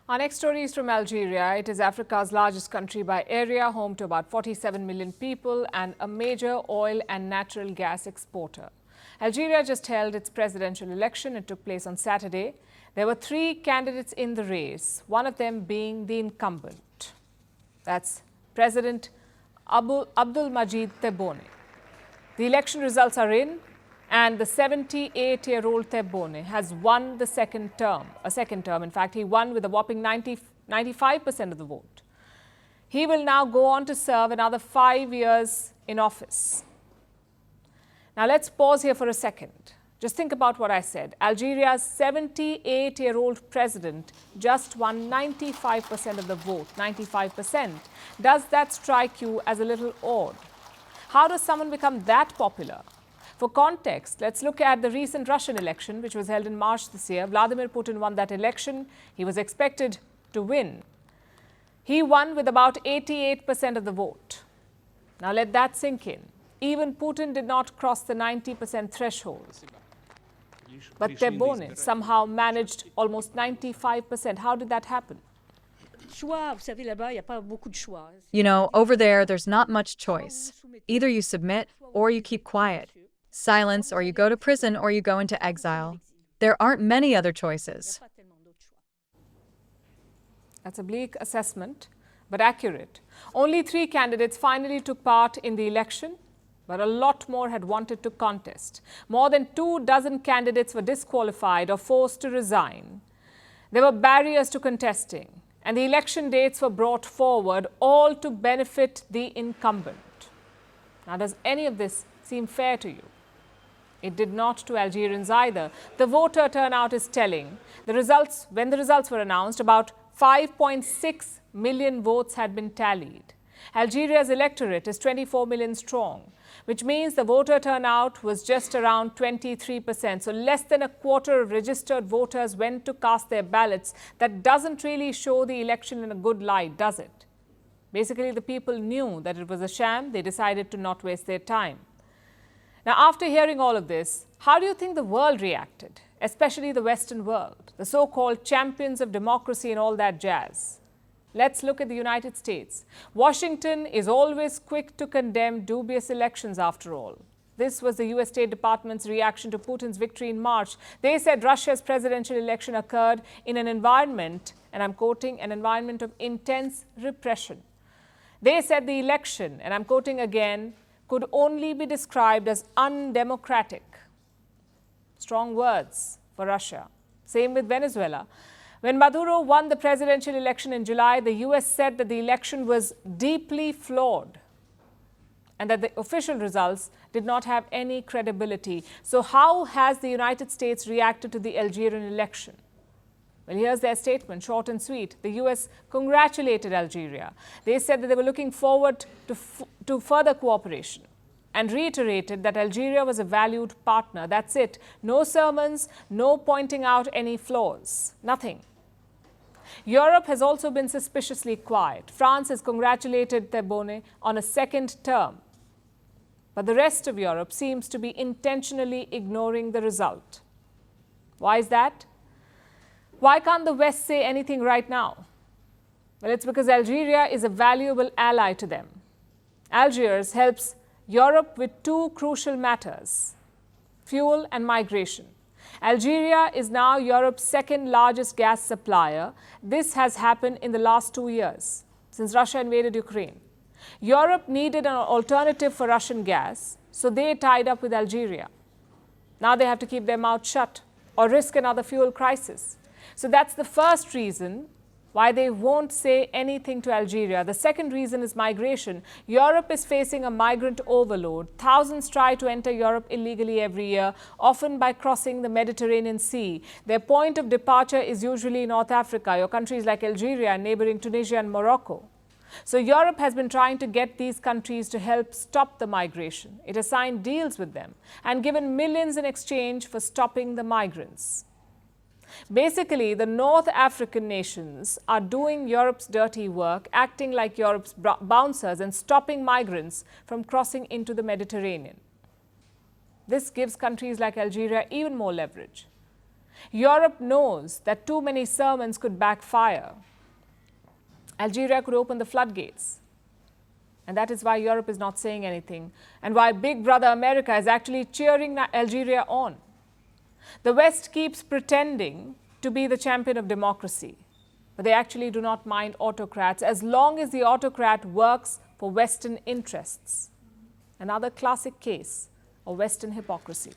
Our next story is from Algeria. It is Africa's largest country by area, home to about 47 million people and a major oil and natural gas exporter. Algeria just held its presidential election. It took place on Saturday. There were 3 candidates in the race, one of them being the incumbent. That's President Abdelmadjid Tebboune. The election results are in, and the 78-year-old Tebboune has won the second term. In fact, he won with a whopping 95% of the vote. He will now go on to serve another 5 years in office. Now, let's pause here for a second. Just think about what I said. Algeria's 78-year-old president just won 95% of the vote. 95%. Does that strike you as a little odd? How does someone become that popular? For context, let's look at the recent Russian election, which was held in March this year. Vladimir Putin won that election. He was expected to win. He won with about 88% of the vote. Now let that sink in. Even Putin did not cross the 90% threshold. But Tebboune somehow managed almost 95%. How did that happen? You know, over there's not much choice. Either you submit or you keep quiet. Silence, or you go to prison, or you go into exile. There aren't many other choices. That's a bleak assessment, but accurate. Only 3 candidates finally took part in the election, but a lot more had wanted to contest. More than 24 candidates were disqualified or forced to resign. There were barriers to contesting, and the election dates were brought forward, all to benefit the incumbent. Now, does any of this seem fair to you? It did not to Algerians either. The voter turnout is telling. When the results were announced, about 5.6 million votes had been tallied. Algeria's electorate is 24 million strong, which means the voter turnout was just around 23%. So less than a quarter of registered voters went to cast their ballots. That doesn't really show the election in a good light, does it? Basically, the people knew that it was a sham. They decided to not waste their time. Now, after hearing all of this, how do you think the world reacted, especially the Western world, the so-called champions of democracy and all that jazz? Let's look at the United States. Washington is always quick to condemn dubious elections, after all. This was the U.S. State Department's reaction to Putin's victory in March. They said Russia's presidential election occurred in an environment, and I'm quoting, an environment of intense repression. They said the election, and I'm quoting again, could only be described as undemocratic. Strong words for Russia. Same with Venezuela. When Maduro won the presidential election in July, the US said that the election was deeply flawed and that the official results did not have any credibility. So how has the United States reacted to the Algerian election? Well, here's their statement, short and sweet. The US congratulated Algeria. They said that they were looking forward to further cooperation and reiterated that Algeria was a valued partner. That's it. No sermons, no pointing out any flaws, nothing. Europe has also been suspiciously quiet. France has congratulated Tebboune on a second term. But the rest of Europe seems to be intentionally ignoring the result. Why is that? Why can't the West say anything right now? Well, it's because Algeria is a valuable ally to them. Algiers helps Europe with 2 crucial matters: fuel and migration. Algeria is now Europe's second largest gas supplier. This has happened in the last 2 years, since Russia invaded Ukraine. Europe needed an alternative for Russian gas, so they tied up with Algeria. Now they have to keep their mouth shut or risk another fuel crisis. So that's the first reason why they won't say anything to Algeria. The second reason is migration. Europe is facing a migrant overload. Thousands try to enter Europe illegally every year, often by crossing the Mediterranean Sea. Their point of departure is usually North Africa, or countries like Algeria, neighboring Tunisia and Morocco. So Europe has been trying to get these countries to help stop the migration. It has signed deals with them and given millions in exchange for stopping the migrants. Basically, the North African nations are doing Europe's dirty work, acting like Europe's bouncers and stopping migrants from crossing into the Mediterranean. This gives countries like Algeria even more leverage. Europe knows that too many sermons could backfire. Algeria could open the floodgates. And that is why Europe is not saying anything, and why Big Brother America is actually cheering Algeria on. The West keeps pretending to be the champion of democracy, but they actually do not mind autocrats as long as the autocrat works for Western interests. Another classic case of Western hypocrisy.